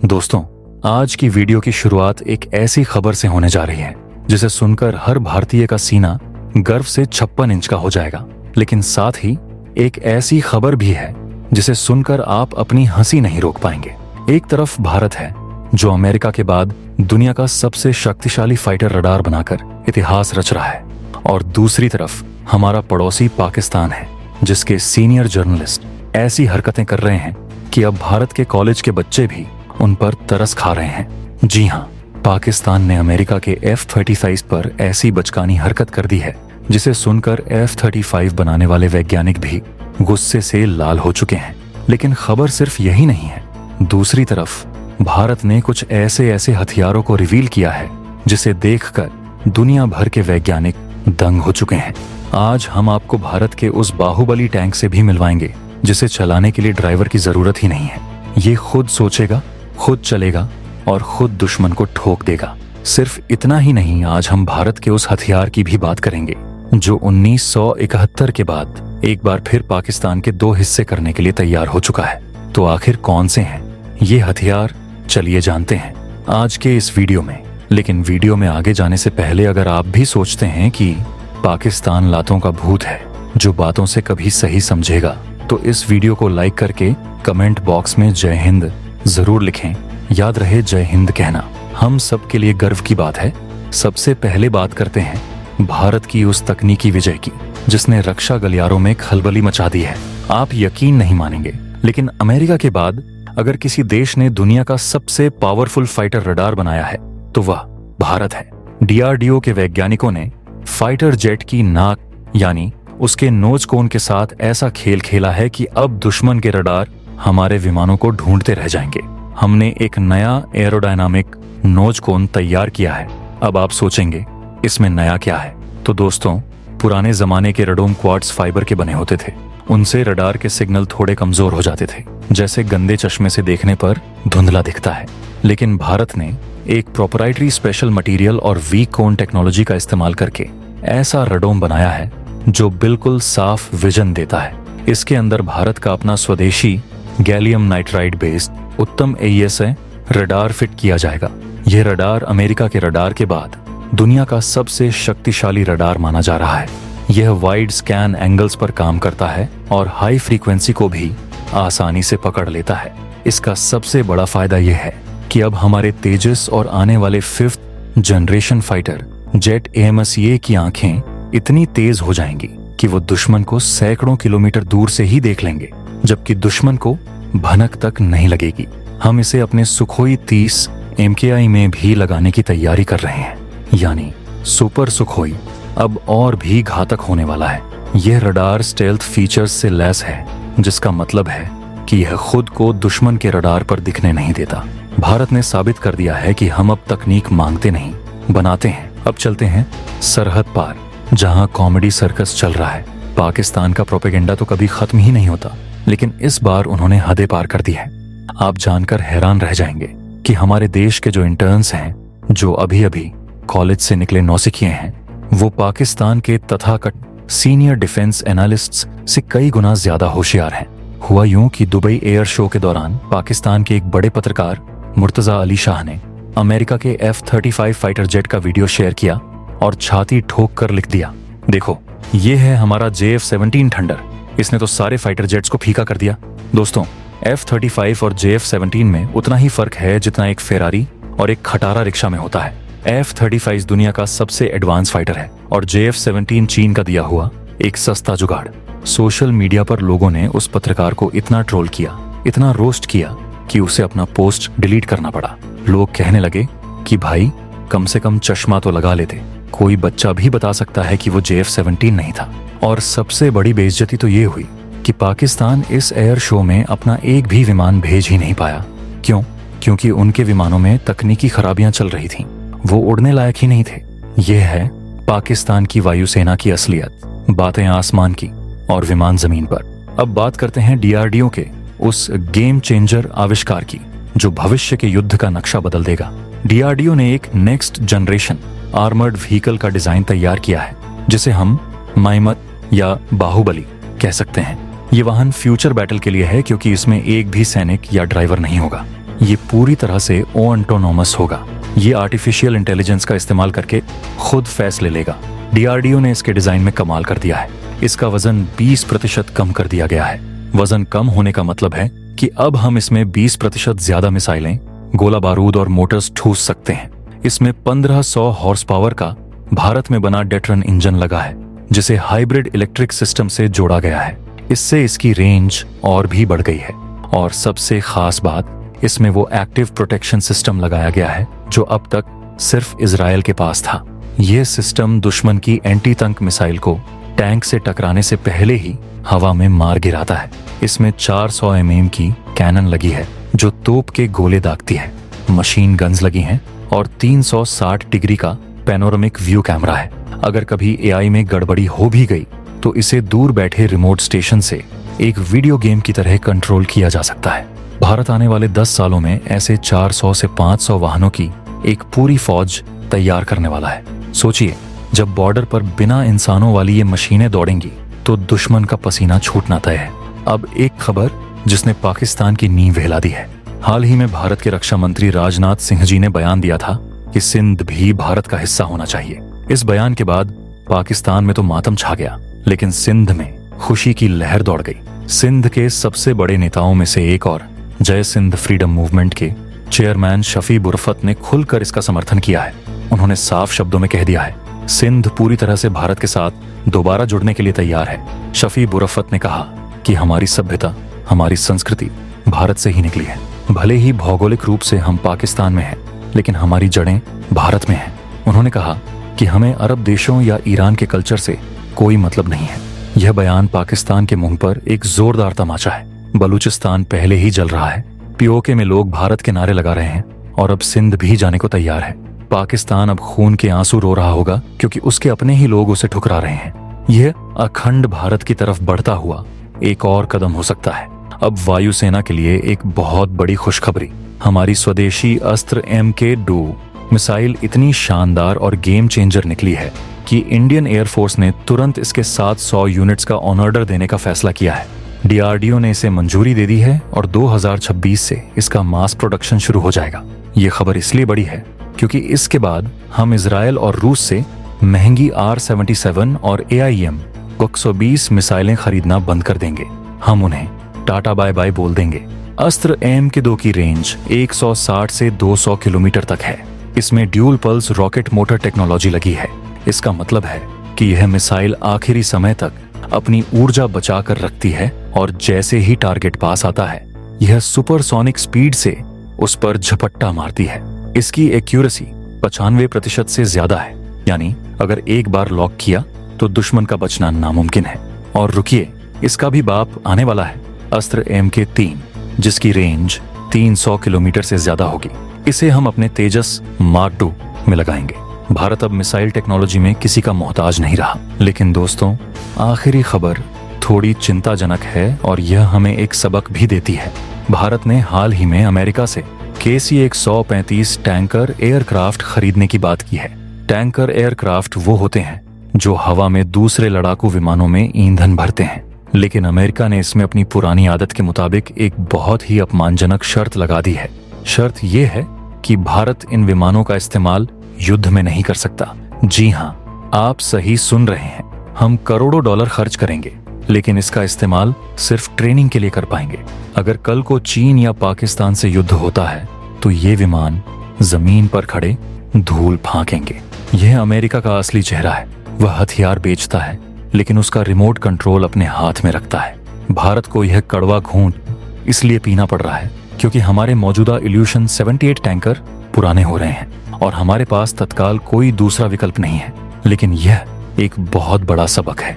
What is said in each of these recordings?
दोस्तों, आज की वीडियो की शुरुआत एक ऐसी खबर से होने जा रही है जिसे सुनकर हर भारतीय का सीना गर्व से 56 इंच का हो जाएगा। लेकिन साथ ही एक ऐसी खबर भी है जिसे सुनकर आप अपनी हंसी नहीं रोक पाएंगे। एक तरफ भारत है जो अमेरिका के बाद दुनिया का सबसे शक्तिशाली फाइटर रडार बनाकर इतिहास रच रहा है, और दूसरी तरफ हमारा पड़ोसी पाकिस्तान है जिसके सीनियर जर्नलिस्ट ऐसी हरकतें कर रहे हैं कि अब भारत के कॉलेज के बच्चे भी उन पर तरस खा रहे हैं। जी हाँ, पाकिस्तान ने अमेरिका के F-35 पर ऐसी बचकानी हरकत कर दी है जिसे सुनकर F-35 बनाने वाले वैज्ञानिक भी गुस्से से लाल हो चुके हैं। लेकिन खबर सिर्फ यही नहीं है, दूसरी तरफ भारत ने कुछ ऐसे हथियारों को रिवील किया है जिसे देखकर दुनिया भर के वैज्ञानिक दंग हो चुके हैं। आज हम आपको भारत के उस बाहुबली टैंक से भी मिलवाएंगे जिसे चलाने के लिए ड्राइवर की जरूरत ही नहीं है। ये खुद सोचेगा, खुद चलेगा और खुद दुश्मन को ठोक देगा। सिर्फ इतना ही नहीं, आज हम भारत के उस हथियार की भी बात करेंगे जो 1971 के बाद एक बार फिर पाकिस्तान के दो हिस्से करने के लिए तैयार हो चुका है। तो आखिर कौन से हैं ये हथियार, चलिए जानते हैं आज के इस वीडियो में। लेकिन वीडियो में आगे जाने से पहले अगर आप भी सोचते हैं कि पाकिस्तान लातों का भूत है जो बातों से कभी सही समझेगा, तो इस वीडियो को लाइक करके कमेंट बॉक्स में जय हिंद जरूर लिखें। याद रहे, जय हिंद कहना हम सब के लिए गर्व की बात है। सबसे पहले बात करते हैं भारत की उस तकनीकी विजय की जिसने रक्षा गलियारों में खलबली मचा दी है। आप यकीन नहीं मानेंगे, लेकिन अमेरिका के बाद अगर किसी देश ने दुनिया का सबसे पावरफुल फाइटर रडार बनाया है तो वह भारत है। DRDO के वैज्ञानिकों ने फाइटर जेट की नाक यानी उसके नोज कोन के साथ ऐसा खेल खेला है कि अब दुश्मन के रडार हमारे विमानों को ढूंढते रह जाएंगे। हमने एक नया एरोडायनामिक नोज कोन तैयार किया है। अब आप सोचेंगे इसमें नया क्या है? तो दोस्तों, पुराने जमाने के रडोम क्वार्ट्ज फाइबर के बने होते थे। उनसे रडार के सिग्नल थोड़े कमजोर हो जाते थे, जैसे गंदे चश्मे से देखने पर धुंधला दिखता है। लेकिन भारत ने एक प्रोपराइटरी स्पेशल मटेरियल और वीक कोन टेक्नोलॉजी का इस्तेमाल करके ऐसा रडोम बनाया है जो बिल्कुल साफ विजन देता है। इसके अंदर भारत का अपना स्वदेशी गैलियम नाइट्राइड बेस्ड उत्तम AESA रडार फिट किया जाएगा। यह रडार अमेरिका के रडार के बाद दुनिया का सबसे शक्तिशाली रडार माना जा रहा है। यह वाइड स्कैन एंगल्स पर काम करता है और हाई फ्रीक्वेंसी को भी आसानी से पकड़ लेता है। इसका सबसे बड़ा फायदा यह है कि अब हमारे तेजस और आने वाले 5th generation fighter jet AMSA की आंखें इतनी तेज हो जाएंगी कि वो दुश्मन को सैकड़ों किलोमीटर दूर से ही देख लेंगे, जबकि दुश्मन को भनक तक नहीं लगेगी। हम इसे अपने सुखोई 30 MKI में भी लगाने की तैयारी कर रहे हैं, यानी सुपर सुखोई अब और भी घातक होने वाला है। यह रडार स्टेल्थ फीचर्स से लैस है, जिसका मतलब है कि यह खुद को दुश्मन के रडार पर दिखने नहीं देता। भारत ने साबित कर दिया है कि हम अब तकनीक मांगते नहीं, बनाते हैं। अब चलते हैं सरहद पार, जहां कॉमेडी सर्कस चल रहा है। पाकिस्तान का प्रोपेगेंडा तो कभी खत्म ही नहीं होता, लेकिन इस बार उन्होंने हदें पार कर दी है। आप जानकर हैरान रह जाएंगे कि हमारे देश के जो इंटर्न्स हैं, जो अभी अभी कॉलेज से निकले नौसिखिए हैं, वो पाकिस्तान के तथाकथित सीनियर डिफेंस एनालिस्ट्स से कई गुना ज्यादा होशियार हैं। हुआ यूं कि दुबई एयर शो के दौरान पाकिस्तान के एक बड़े पत्रकार मुर्तजा अली शाह ने अमेरिका के F-35 फाइटर जेट का वीडियो शेयर किया और छाती ठोक कर लिख दिया, देखो ये है हमारा JF-17 थंडर, इसने तो सारे फाइटर जेट्स को फीका कर दिया। दोस्तों, F-35 और JF-17 में उतना ही फर्क है जितना एक फेरारी और एक खटारा रिक्शा में होता है। F-35 दुनिया का सबसे एडवांस फाइटर है और JF-17 चीन का दिया हुआ एक सस्ता जुगाड़। सोशल मीडिया पर लोगों ने उस पत्रकार को इतना ट्रोल किया, इतना रोस्ट किया कि उसे अपना पोस्ट डिलीट करना पड़ा। लोग कहने लगे कि भाई कम से कम चश्मा तो लगा लेते, कोई बच्चा भी बता सकता है कि वो JF-17 नहीं था। और सबसे बड़ी बेइज्जती तो ये हुई कि पाकिस्तान इस एयर शो में अपना एक भी विमान भेज ही नहीं पाया। क्यों? क्योंकि उनके विमानों में तकनीकी खराबियां चल रही थीं, वो उड़ने लायक ही नहीं थे। यह है पाकिस्तान की वायुसेना की असलियत, बातें आसमान की और विमान जमीन पर। अब बात करते हैं DRDO के उस गेम चेंजर आविष्कार की जो भविष्य के युद्ध का नक्शा बदल देगा। DRDO ने एक नेक्स्ट जनरेशन आर्मर्ड व्हीकल का डिजाइन तैयार किया है जिसे हम माइमत या बाहुबली कह सकते हैं। ये वाहन फ्यूचर बैटल के लिए है क्योंकि इसमें एक भी सैनिक या ड्राइवर नहीं होगा। ये पूरी तरह से ऑटोनॉमस होगा। ये आर्टिफिशियल इंटेलिजेंस का इस्तेमाल करके खुद फैसले लेगा। डीआरडीओ ने इसके डिजाइन में कमाल कर दिया है। इसका वजन 20% कम कर दिया गया है। वजन कम होने का मतलब है कि अब हम इसमें 20% ज्यादा मिसाइलें, गोला बारूद और मोटर्स ठूस सकते हैं। इसमें 1500 हॉर्स पावर का भारत में बना डेट्रन इंजन लगा है, जिसे हाइब्रिड इलेक्ट्रिक सिस्टम से जोड़ा गया है। इससे इसकी रेंज और भी बढ़ गई है। और सबसे खास बात, इसमें वो एक्टिव प्रोटेक्शन सिस्टम लगाया गया है जो अब तक सिर्फ इजराइल के पास था। यह सिस्टम दुश्मन की एंटी टैंक मिसाइल को टैंक से टकराने से पहले ही हवा में मार गिराता है। इसमें 400 mm की कैनन लगी है जो तोप के गोले दागती है। मशीन गन्स लगी हैं और 360 डिग्री का पैनोरामिक व्यू कैमरा है। अगर कभी एआई में गड़बड़ी हो भी गई तो इसे दूर बैठे रिमोट स्टेशन से एक वीडियो गेम की तरह कंट्रोल किया जा सकता है। भारत आने वाले 10 सालों में ऐसे 400 से 500 वाहनों की एक पूरी फौज तैयार करने वाला है। सोचिए, जब बॉर्डर पर बिना इंसानों वाली ये मशीनें दौड़ेंगी तो दुश्मन का पसीना छूटना तय है। अब एक खबर जिसने पाकिस्तान की नींव हिला दी है। हाल ही में भारत के रक्षा मंत्री राजनाथ सिंह जी ने बयान दिया था कि सिंध भी भारत का हिस्सा होना चाहिए। इस बयान के बाद पाकिस्तान में तो मातम छा गया, लेकिन सिंध में खुशी की लहर दौड़ गई। सिंध के सबसे बड़े नेताओं में से एक और जय सिंध फ्रीडम मूवमेंट के चेयरमैन शफी बुरफत ने खुलकर इसका समर्थन किया है। उन्होंने साफ शब्दों में कह दिया है, सिंध पूरी तरह से भारत के साथ दोबारा जुड़ने के लिए तैयार है। शफी बुरफत ने कहा कि हमारी सभ्यता, हमारी संस्कृति भारत से ही निकली है। भले ही भौगोलिक रूप से हम पाकिस्तान में हैं, लेकिन हमारी जड़ें भारत में हैं। उन्होंने कहा कि हमें अरब देशों या ईरान के कल्चर से कोई मतलब नहीं है। यह बयान पाकिस्तान के मुंह पर एक जोरदार तमाचा है। बलूचिस्तान पहले ही जल रहा है। पीओके में लोग भारत के नारे लगा रहे हैं और अब सिंध भी जाने को तैयार है। पाकिस्तान अब खून के आंसू रो रहा होगा क्योंकि उसके अपने ही लोग उसे ठुकरा रहे हैं। यह अखंड भारत की तरफ बढ़ता हुआ एक और कदम हो सकता है। अब वायुसेना के लिए एक बहुत बड़ी खुशखबरी। हमारी स्वदेशी अस्त्र MK2 मिसाइल इतनी शानदार और गेम चेंजर निकली है कि इंडियन एयरफोर्स ने तुरंत इसके 700 यूनिट्स का ऑर्डर देने का फैसला किया है। डीआरडीओ ने इसे मंजूरी दे दी है और 2026 से इसका मास प्रोडक्शन शुरू हो जाएगा। ये खबर इसलिए बड़ी है क्योंकि इसके बाद हम इजराइल और रूस से महंगी R-77 और AIM 120 मिसाइलें खरीदना बंद कर देंगे। हम उन्हें टाटा बाय बाय बोल देंगे। अस्त्र MK2 की रेंज 160 से 200 किलोमीटर तक है। इसमें dual pulse rocket motor technology लगी है। इसका मतलब है कि यह मिसाइल आखिरी समय तक अपनी ऊर्जा बचा कर रखती है और जैसे ही टारगेट पास आता है, यह सुपरसोनिक स्पीड से उस पर झपट्टा मारती है। इसकी एक्यूरेसी 95% से ज्यादा है, यानी अगर एक बार लॉक किया तो दुश्मन का बचना नामुमकिन है। और रुकिए, इसका भी बाप आने वाला है, अस्त्र MK3, जिसकी रेंज 300 किलोमीटर से ज्यादा होगी। इसे हम अपने तेजस मार्क 2 में लगाएंगे। भारत अब मिसाइल टेक्नोलॉजी में किसी का मोहताज नहीं रहा। लेकिन दोस्तों, आखिरी खबर थोड़ी चिंताजनक है और यह हमें एक सबक भी देती है। भारत ने हाल ही में अमेरिका से KC-135 टैंकर एयरक्राफ्ट खरीदने की बात की है। टैंकर एयरक्राफ्ट वो होते हैं जो हवा में दूसरे लड़ाकू विमानों में ईंधन भरते हैं। लेकिन अमेरिका ने इसमें अपनी पुरानी आदत के मुताबिक एक बहुत ही अपमानजनक शर्त लगा दी है। शर्त यह है कि भारत इन विमानों का इस्तेमाल युद्ध में नहीं कर सकता। जी हाँ, आप सही सुन रहे हैं। हम करोड़ों डॉलर खर्च करेंगे, लेकिन इसका इस्तेमाल सिर्फ ट्रेनिंग के लिए कर पाएंगे। अगर कल को चीन या पाकिस्तान से युद्ध होता है तो ये विमान जमीन पर खड़े धूल फांकेंगे। यह अमेरिका का असली चेहरा है। वह हथियार बेचता है, लेकिन उसका रिमोट कंट्रोल अपने हाथ में रखता है। भारत को यह कड़वा घूंट इसलिए पीना पड़ रहा है क्योंकि हमारे मौजूदा इल्यूशन 78 टैंकर पुराने हो रहे हैं और हमारे पास तत्काल कोई दूसरा विकल्प नहीं है। लेकिन यह एक बहुत बड़ा सबक है।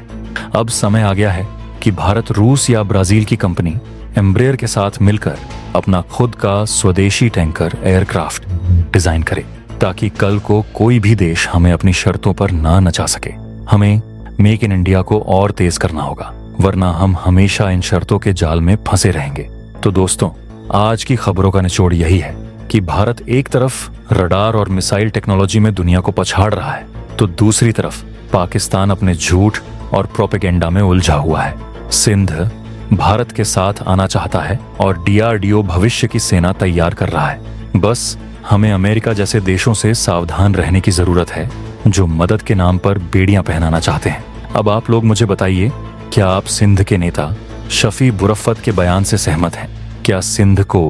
अब समय आ गया है कि भारत रूस या ब्राजील की कंपनी एम्ब्रेयर के साथ मिलकर अपना खुद का स्वदेशी टैंकर एयरक्राफ्ट डिजाइन करे, ताकि कल को कोई भी देश हमें अपनी शर्तों पर ना नचा सके। हमें मेक इन इंडिया को और तेज करना होगा, वरना हम हमेशा इन शर्तों के जाल में फंसे रहेंगे। तो दोस्तों, आज की खबरों का निचोड़ यही है कि भारत एक तरफ रडार और मिसाइल टेक्नोलॉजी में दुनिया को पछाड़ रहा है, तो दूसरी तरफ पाकिस्तान अपने झूठ और प्रोपेगेंडा में उलझा हुआ है। सिंध भारत के साथ आना चाहता है और DRDO भविष्य की सेना तैयार कर रहा है। बस हमें अमेरिका जैसे देशों से सावधान रहने की जरूरत है जो मदद के नाम पर बेड़ियां पहनाना चाहते हैं। अब आप लोग मुझे बताइए, क्या आप सिंध के नेता शफी बुरफ्फत के बयान से सहमत हैं? क्या सिंध को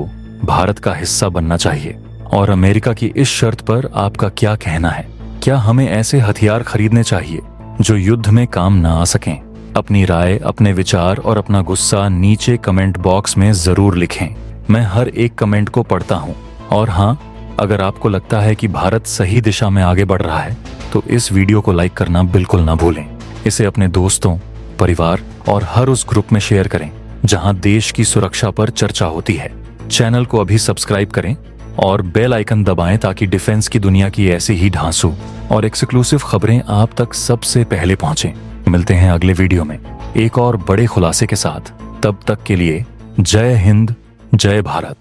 भारत का हिस्सा बनना चाहिए? और अमेरिका की इस शर्त पर आपका क्या कहना है? क्या हमें ऐसे हथियार खरीदने चाहिए जो युद्ध में काम ना आ सकें? अपनी राय, अपने विचार और अपना गुस्सा नीचे कमेंट बॉक्स में जरूर लिखें। मैं हर एक कमेंट को पढ़ता हूँ। और हाँ, अगर आपको लगता है कि भारत सही दिशा में आगे बढ़ रहा है तो इस वीडियो को लाइक करना बिल्कुल ना भूलें। इसे अपने दोस्तों, परिवार और हर उस ग्रुप में शेयर करें जहां देश की सुरक्षा पर चर्चा होती है। चैनल को अभी सब्सक्राइब करें और बेल आइकन दबाएं ताकि डिफेंस की दुनिया की ऐसी ही ढांसू और एक्सक्लूसिव खबरें आप तक सबसे पहले पहुंचें। मिलते हैं अगले वीडियो में एक और बड़े खुलासे के साथ। तब तक के लिए जय हिंद, जय भारत।